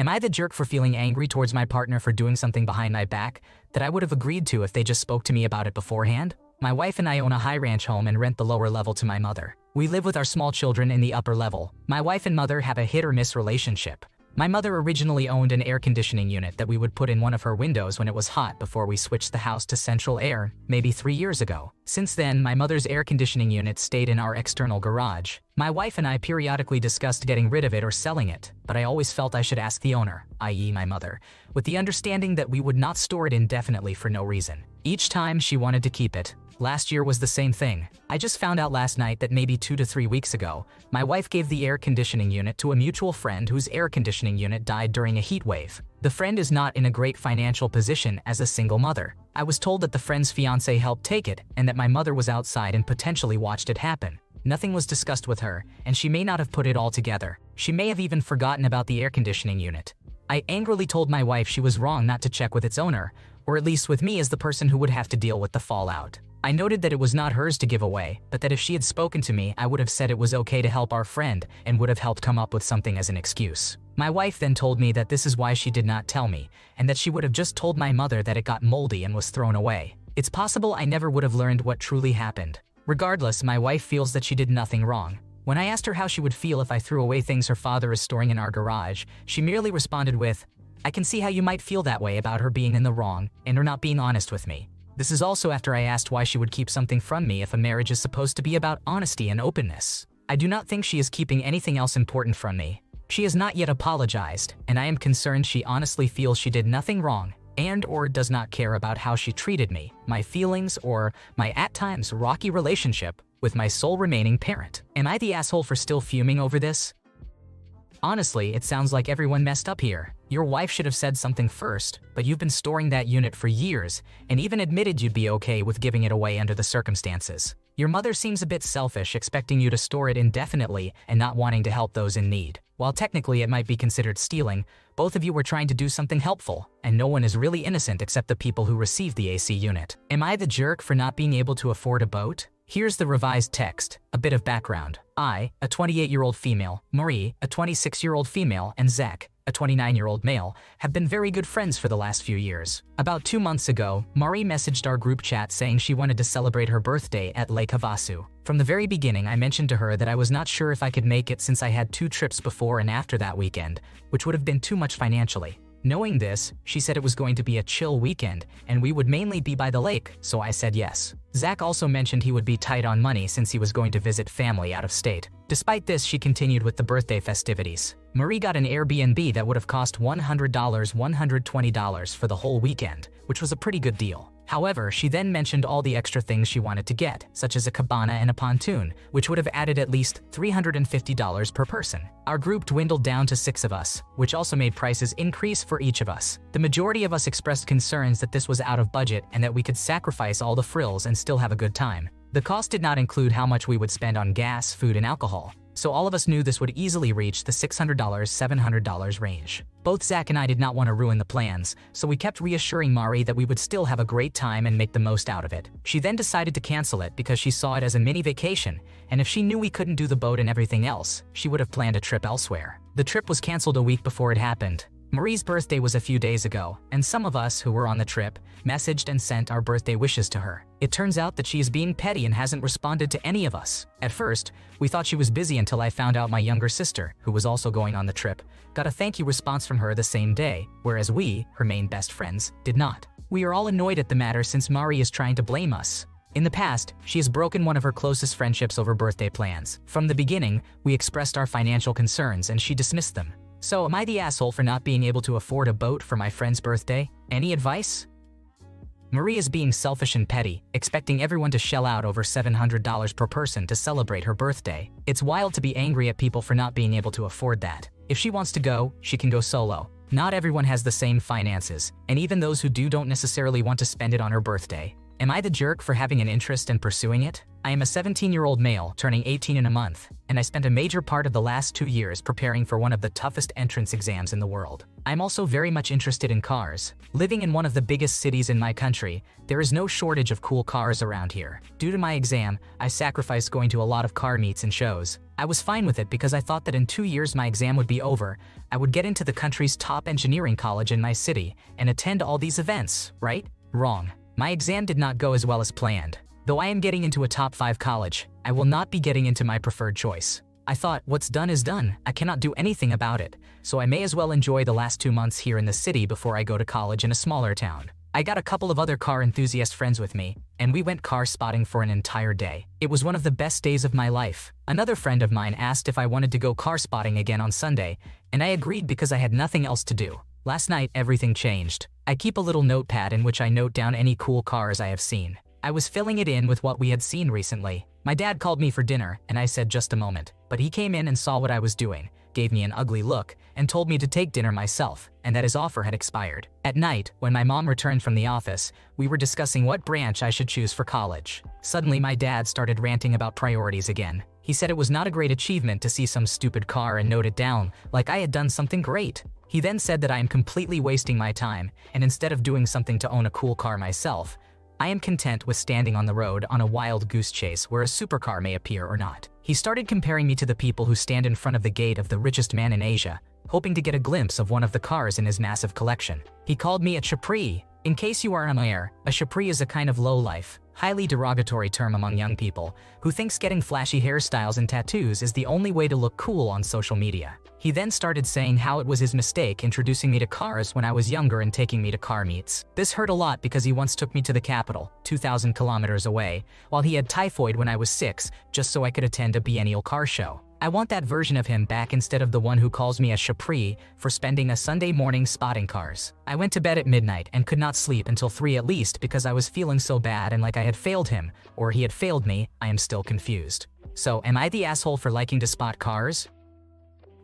Am I the jerk for feeling angry towards my partner for doing something behind my back that I would have agreed to if they just spoke to me about it beforehand? My wife and I own a high ranch home and rent the lower level to my mother. We live with our small children in the upper level. My wife and mother have a hit-or-miss relationship. My mother originally owned an air conditioning unit that we would put in one of her windows when it was hot before we switched the house to central air, maybe 3 years ago. Since then, my mother's air conditioning unit stayed in our external garage. My wife and I periodically discussed getting rid of it or selling it, but I always felt I should ask the owner, i.e. my mother, with the understanding that we would not store it indefinitely for no reason. Each time she wanted to keep it. Last year was the same thing. I just found out last night that maybe 2 to 3 weeks ago, my wife gave the air conditioning unit to a mutual friend whose air conditioning unit died during a heat wave. The friend is not in a great financial position as a single mother. I was told that the friend's fiance helped take it and that my mother was outside and potentially watched it happen. Nothing was discussed with her, and she may not have put it all together. She may have even forgotten about the air conditioning unit. I angrily told my wife she was wrong not to check with its owner, or at least with me as the person who would have to deal with the fallout. I noted that it was not hers to give away, but that if she had spoken to me, I would have said it was okay to help our friend and would have helped come up with something as an excuse. My wife then told me that this is why she did not tell me, and that she would have just told my mother that it got moldy and was thrown away. It's possible I never would have learned what truly happened. Regardless, my wife feels that she did nothing wrong. When I asked her how she would feel if I threw away things her father is storing in our garage, she merely responded with, "I can see how you might feel that way about her being in the wrong and her not being honest with me." This is also after I asked why she would keep something from me if a marriage is supposed to be about honesty and openness. I do not think she is keeping anything else important from me. She has not yet apologized, and I am concerned she honestly feels she did nothing wrong and/or does not care about how she treated me, my feelings, or my at times rocky relationship with my sole remaining parent. Am I the asshole for still fuming over this? Honestly, it sounds like everyone messed up here. Your wife should have said something first, but you've been storing that unit for years and even admitted you'd be okay with giving it away under the circumstances. Your mother seems a bit selfish, expecting you to store it indefinitely and not wanting to help those in need. While technically it might be considered stealing, both of you were trying to do something helpful, and no one is really innocent except the people who received the AC unit. Am I the jerk for not being able to afford a boat? Here's the revised text. A bit of background. I, a 28-year-old female, Marie, a 26-year-old female, and Zach, a 29-year-old male, have been very good friends for the last few years. About 2 months ago, Marie messaged our group chat saying she wanted to celebrate her birthday at Lake Havasu. From the very beginning, I mentioned to her that I was not sure if I could make it since I had 2 trips before and after that weekend, which would have been too much financially. Knowing this, she said it was going to be a chill weekend and we would mainly be by the lake, so I said yes. Zach also mentioned he would be tight on money since he was going to visit family out of state. Despite this, she continued with the birthday festivities. Marie got an Airbnb that would have cost $120 for the whole weekend, which was a pretty good deal. However, she then mentioned all the extra things she wanted to get, such as a cabana and a pontoon, which would have added at least $350 per person. Our group dwindled down to 6 of us, which also made prices increase for each of us. The majority of us expressed concerns that this was out of budget and that we could sacrifice all the frills and still have a good time. The cost did not include how much we would spend on gas, food, and alcohol, so all of us knew this would easily reach the $600, $700 range. Both Zach and I did not want to ruin the plans, so we kept reassuring Mari that we would still have a great time and make the most out of it. She then decided to cancel it because she saw it as a mini vacation, and if she knew we couldn't do the boat and everything else, she would have planned a trip elsewhere. The trip was canceled a week before it happened. Marie's birthday was a few days ago, and some of us who were on the trip messaged and sent our birthday wishes to her. It turns out that she is being petty and hasn't responded to any of us. At first, we thought she was busy until I found out my younger sister, who was also going on the trip, got a thank you response from her the same day, whereas we, her main best friends, did not. We are all annoyed at the matter since Marie is trying to blame us. In the past, she has broken one of her closest friendships over birthday plans. From the beginning, we expressed our financial concerns and she dismissed them. So am I the asshole for not being able to afford a boat for my friend's birthday? Any advice? Marie is being selfish and petty, expecting everyone to shell out over $700 per person to celebrate her birthday. It's wild to be angry at people for not being able to afford that. If she wants to go, she can go solo. Not everyone has the same finances, and even those who do don't necessarily want to spend it on her birthday. Am I the jerk for having an interest in pursuing it? I am a 17-year-old male turning 18 in a month, and I spent a major part of the last 2 years preparing for one of the toughest entrance exams in the world. I'm also very much interested in cars. Living in one of the biggest cities in my country, there is no shortage of cool cars around here. Due to my exam, I sacrificed going to a lot of car meets and shows. I was fine with it because I thought that in 2 years my exam would be over, I would get into the country's top engineering college in my city, and attend all these events, right? Wrong. My exam did not go as well as planned. Though I am getting into a top 5 college, I will not be getting into my preferred choice. I thought, what's done is done, I cannot do anything about it, so I may as well enjoy the last 2 months here in the city before I go to college in a smaller town. I got a couple of other car enthusiast friends with me, and we went car spotting for an entire day. It was one of the best days of my life. Another friend of mine asked if I wanted to go car spotting again on Sunday, and I agreed because I had nothing else to do. Last night, everything changed. I keep a little notepad in which I note down any cool cars I have seen. I was filling it in with what we had seen recently. My dad called me for dinner, and I said just a moment. But he came in and saw what I was doing, gave me an ugly look, and told me to take dinner myself, and that his offer had expired. At night, when my mom returned from the office, we were discussing what branch I should choose for college. Suddenly, my dad started ranting about priorities again. He said it was not a great achievement to see some stupid car and note it down, like I had done something great. He then said that I am completely wasting my time, and instead of doing something to own a cool car myself, I am content with standing on the road on a wild goose chase where a supercar may appear or not. He started comparing me to the people who stand in front of the gate of the richest man in Asia, hoping to get a glimpse of one of the cars in his massive collection. He called me a chapri. In case you are unaware, a chapri is a kind of lowlife, highly derogatory term among young people who thinks getting flashy hairstyles and tattoos is the only way to look cool on social media. He then started saying how it was his mistake introducing me to cars when I was younger and taking me to car meets. This hurt a lot because he once took me to the capital, 2,000 kilometers away, while he had typhoid when I was 6, just so I could attend a biennial car show. I want that version of him back instead of the one who calls me a chapri for spending a Sunday morning spotting cars. I went to bed at midnight and could not sleep until 3 at least because I was feeling so bad and like I had failed him, or he had failed me. I am still confused. So, am I the asshole for liking to spot cars?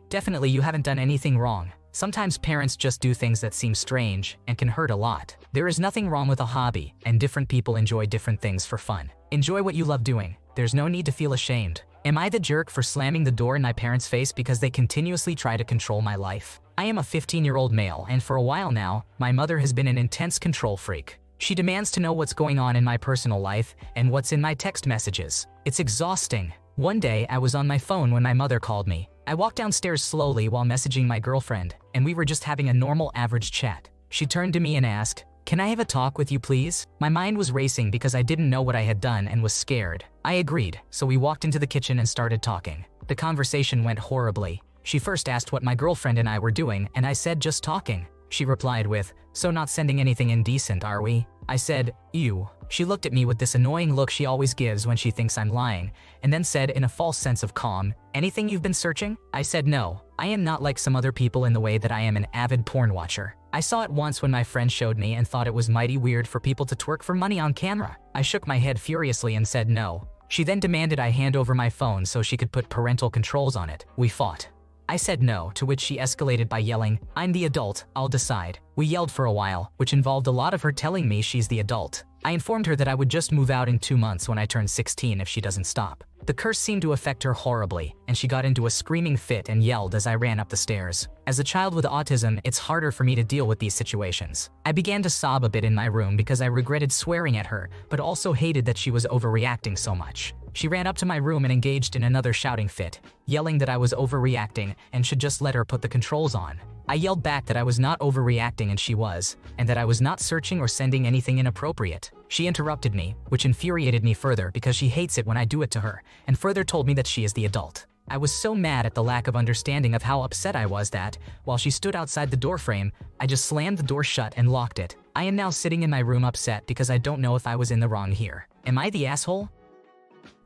Definitely you haven't done anything wrong. Sometimes parents just do things that seem strange and can hurt a lot. There is nothing wrong with a hobby, and different people enjoy different things for fun. Enjoy what you love doing. There's no need to feel ashamed. Am I the jerk for slamming the door in my parents' face because they continuously try to control my life? I am a 15-year-old male, and for a while now, my mother has been an intense control freak. She demands to know what's going on in my personal life and what's in my text messages. It's exhausting. One day, I was on my phone when my mother called me. I walked downstairs slowly while messaging my girlfriend, and we were just having a normal average chat. She turned to me and asked, "Can I have a talk with you, please?" My mind was racing because I didn't know what I had done and was scared. I agreed, so we walked into the kitchen and started talking. The conversation went horribly. She first asked what my girlfriend and I were doing, and I said just talking. She replied with, "So not sending anything indecent, are we?" I said, "Ew." She looked at me with this annoying look she always gives when she thinks I'm lying, and then said in a false sense of calm, "Anything you've been searching?" I said no. I am not like some other people in the way that I am an avid porn watcher. I saw it once when my friend showed me and thought it was mighty weird for people to twerk for money on camera. I shook my head furiously and said no. She then demanded I hand over my phone so she could put parental controls on it. We fought. I said no, to which she escalated by yelling, "I'm the adult, I'll decide." We yelled for a while, which involved a lot of her telling me she's the adult. I informed her that I would just move out in 2 months when I turned 16 if she doesn't stop. The curse seemed to affect her horribly, and she got into a screaming fit and yelled as I ran up the stairs. As a child with autism, it's harder for me to deal with these situations. I began to sob a bit in my room because I regretted swearing at her, but also hated that she was overreacting so much. She ran up to my room and engaged in another shouting fit, yelling that I was overreacting and should just let her put the controls on. I yelled back that I was not overreacting and she was, and that I was not searching or sending anything inappropriate. She interrupted me, which infuriated me further because she hates it when I do it to her, and further told me that she is the adult. I was so mad at the lack of understanding of how upset I was that, while she stood outside the doorframe, I just slammed the door shut and locked it. I am now sitting in my room upset because I don't know if I was in the wrong here. Am I the asshole?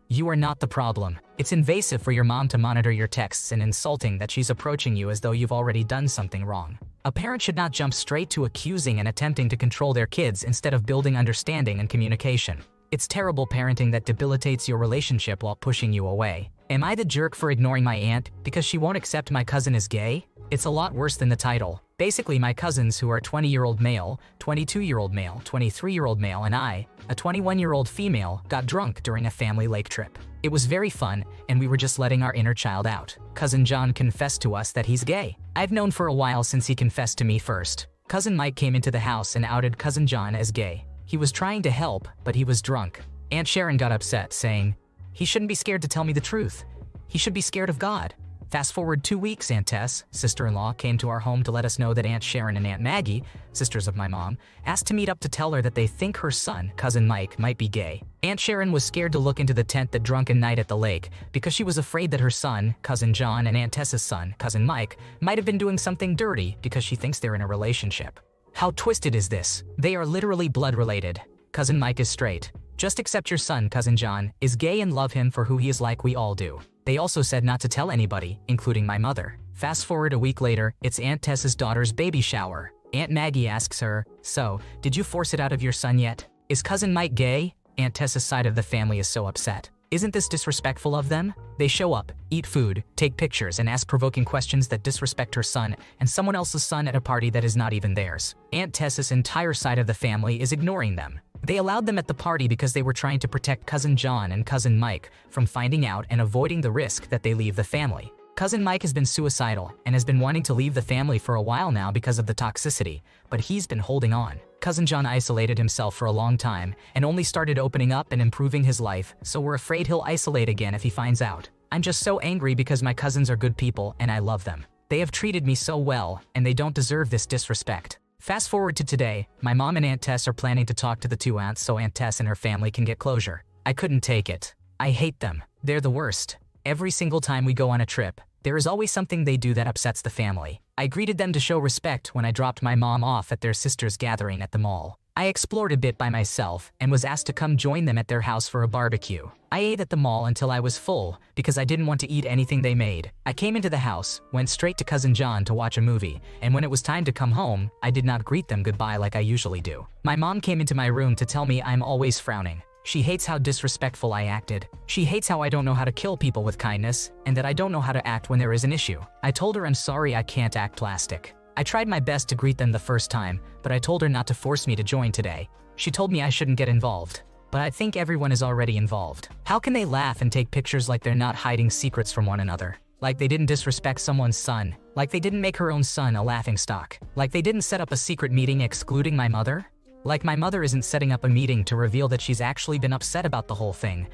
You are not the problem. It's invasive for your mom to monitor your texts and insulting that she's approaching you as though you've already done something wrong. A parent should not jump straight to accusing and attempting to control their kids instead of building understanding and communication. It's terrible parenting that debilitates your relationship while pushing you away. Am I the jerk for ignoring my aunt because she won't accept my cousin is gay? It's a lot worse than the title. Basically, my cousins who are 20-year-old male, 22-year-old male, 23-year-old male, and I, a 21-year-old female, got drunk during a family lake trip. It was very fun, and we were just letting our inner child out. Cousin John confessed to us that he's gay. I've known for a while since he confessed to me first. Cousin Mike came into the house and outed Cousin John as gay. He was trying to help, but he was drunk. Aunt Sharon got upset, saying, "He shouldn't be scared to tell me the truth. He should be scared of God." Fast forward 2 weeks, Aunt Tess, sister-in-law, came to our home to let us know that Aunt Sharon and Aunt Maggie, sisters of my mom, asked to meet up to tell her that they think her son, Cousin Mike, might be gay. Aunt Sharon was scared to look into the tent that drunken night at the lake because she was afraid that her son, Cousin John, and Aunt Tess's son, Cousin Mike, might have been doing something dirty because she thinks they're in a relationship. How twisted is this? They are literally blood-related. Cousin Mike is straight. Just accept your son, Cousin John, is gay and love him for who he is like we all do. They also said not to tell anybody, including my mother. Fast forward a week later, it's Aunt Tess's daughter's baby shower. Aunt Maggie asks her, "So, did you force it out of your son yet? Is Cousin Mike gay?" Aunt Tess's side of the family is so upset. Isn't this disrespectful of them? They show up, eat food, take pictures, and ask provoking questions that disrespect her son and someone else's son at a party that is not even theirs. Aunt Tess's entire side of the family is ignoring them. They allowed them at the party because they were trying to protect Cousin John and Cousin Mike from finding out and avoiding the risk that they leave the family. Cousin Mike has been suicidal and has been wanting to leave the family for a while now because of the toxicity, but he's been holding on. Cousin John isolated himself for a long time and only started opening up and improving his life, so we're afraid he'll isolate again if he finds out. I'm just so angry because my cousins are good people and I love them. They have treated me so well, and they don't deserve this disrespect. Fast forward to today, my mom and Aunt Tess are planning to talk to the two aunts so Aunt Tess and her family can get closure. I couldn't take it. I hate them. They're the worst. Every single time we go on a trip, there is always something they do that upsets the family. I greeted them to show respect when I dropped my mom off at their sister's gathering at the mall. I explored a bit by myself and was asked to come join them at their house for a barbecue. I ate at the mall until I was full because I didn't want to eat anything they made. I came into the house, went straight to Cousin John to watch a movie, and when it was time to come home, I did not greet them goodbye like I usually do. My mom came into my room to tell me I'm always frowning. She hates how disrespectful I acted. She hates how I don't know how to kill people with kindness, and that I don't know how to act when there is an issue. I told her I'm sorry I can't act plastic. I tried my best to greet them the first time, but I told her not to force me to join today. She told me I shouldn't get involved. But I think everyone is already involved. How can they laugh and take pictures like they're not hiding secrets from one another? Like they didn't disrespect someone's son. Like they didn't make her own son a laughingstock. Like they didn't set up a secret meeting excluding my mother? Like my mother isn't setting up a meeting to reveal that she's actually been upset about the whole thing.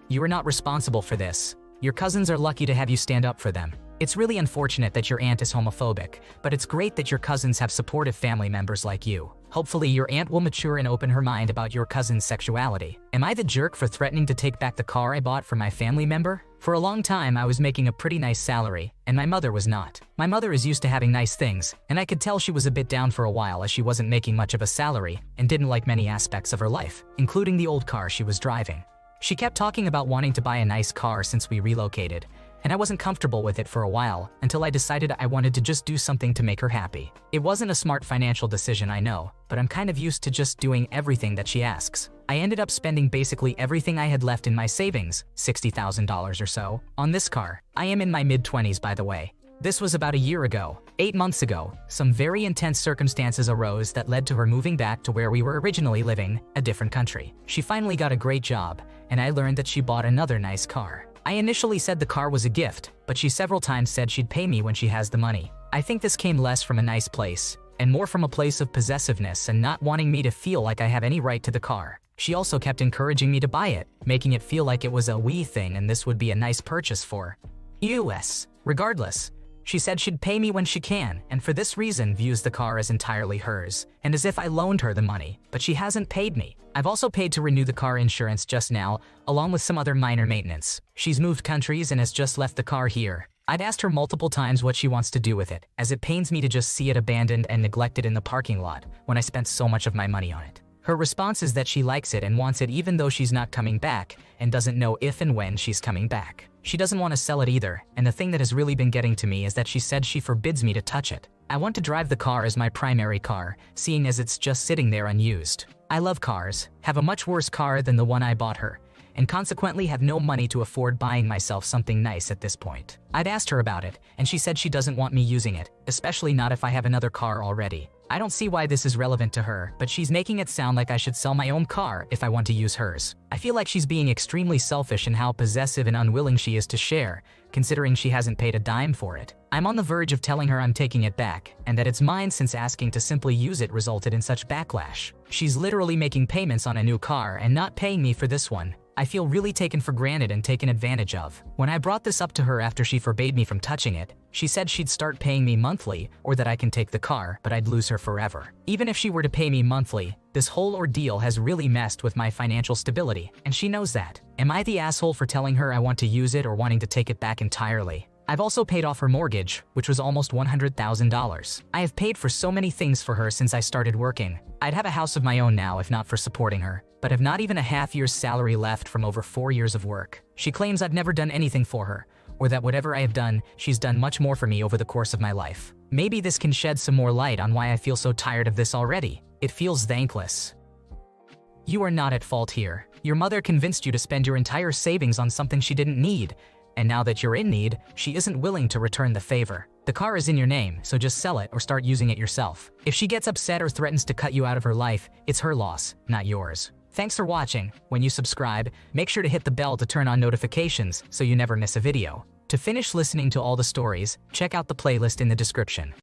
You are not responsible for this. Your cousins are lucky to have you stand up for them. It's really unfortunate that your aunt is homophobic, but it's great that your cousins have supportive family members like you. Hopefully your aunt will mature and open her mind about your cousin's sexuality. Am I the jerk for threatening to take back the car I bought for my family member? For a long time I was making a pretty nice salary, and my mother was not. My mother is used to having nice things, and I could tell she was a bit down for a while as she wasn't making much of a salary and didn't like many aspects of her life, including the old car she was driving. She kept talking about wanting to buy a nice car since we relocated, and I wasn't comfortable with it for a while until I decided I wanted to just do something to make her happy. It wasn't a smart financial decision, I know, but I'm kind of used to just doing everything that she asks. I ended up spending basically everything I had left in my savings, $60,000 or so, on this car. I am in my mid-20s, by the way. This was about a year ago. 8 months ago, some very intense circumstances arose that led to her moving back to where we were originally living, a different country. She finally got a great job, and I learned that she bought another nice car. I initially said the car was a gift, but she several times said she'd pay me when she has the money. I think this came less from a nice place, and more from a place of possessiveness and not wanting me to feel like I have any right to the car. She also kept encouraging me to buy it, making it feel like it was a we thing and this would be a nice purchase for us. Regardless, she said she'd pay me when she can, and for this reason views the car as entirely hers, and as if I loaned her the money, but she hasn't paid me. I've also paid to renew the car insurance just now, along with some other minor maintenance. She's moved countries and has just left the car here. I'd asked her multiple times what she wants to do with it, as it pains me to just see it abandoned and neglected in the parking lot when I spent so much of my money on it. Her response is that she likes it and wants it even though she's not coming back and doesn't know if and when she's coming back. She doesn't want to sell it either, and the thing that has really been getting to me is that she said she forbids me to touch it. I want to drive the car as my primary car, seeing as it's just sitting there unused. I love cars, have a much worse car than the one I bought her, and consequently have no money to afford buying myself something nice at this point. I'd asked her about it, and she said she doesn't want me using it, especially not if I have another car already. I don't see why this is relevant to her, but she's making it sound like I should sell my own car if I want to use hers. I feel like she's being extremely selfish in how possessive and unwilling she is to share, considering she hasn't paid a dime for it. I'm on the verge of telling her I'm taking it back, and that it's mine since asking to simply use it resulted in such backlash. She's literally making payments on a new car and not paying me for this one. I feel really taken for granted and taken advantage of. When I brought this up to her after she forbade me from touching it, she said she'd start paying me monthly or that I can take the car, but I'd lose her forever. Even if she were to pay me monthly, this whole ordeal has really messed with my financial stability, and she knows that. Am I the asshole for telling her I want to use it or wanting to take it back entirely? I've also paid off her mortgage, which was almost $100,000. I have paid for so many things for her since I started working. I'd have a house of my own now if not for supporting her, but have not even a half year's salary left from over 4 years of work. She claims I've never done anything for her, or that whatever I have done, she's done much more for me over the course of my life. Maybe this can shed some more light on why I feel so tired of this already. It feels thankless. You are not at fault here. Your mother convinced you to spend your entire savings on something she didn't need, and now that you're in need, she isn't willing to return the favor. The car is in your name, so just sell it or start using it yourself. If she gets upset or threatens to cut you out of her life, it's her loss, not yours. Thanks for watching. When you subscribe, make sure to hit the bell to turn on notifications so you never miss a video. To finish listening to all the stories, check out the playlist in the description.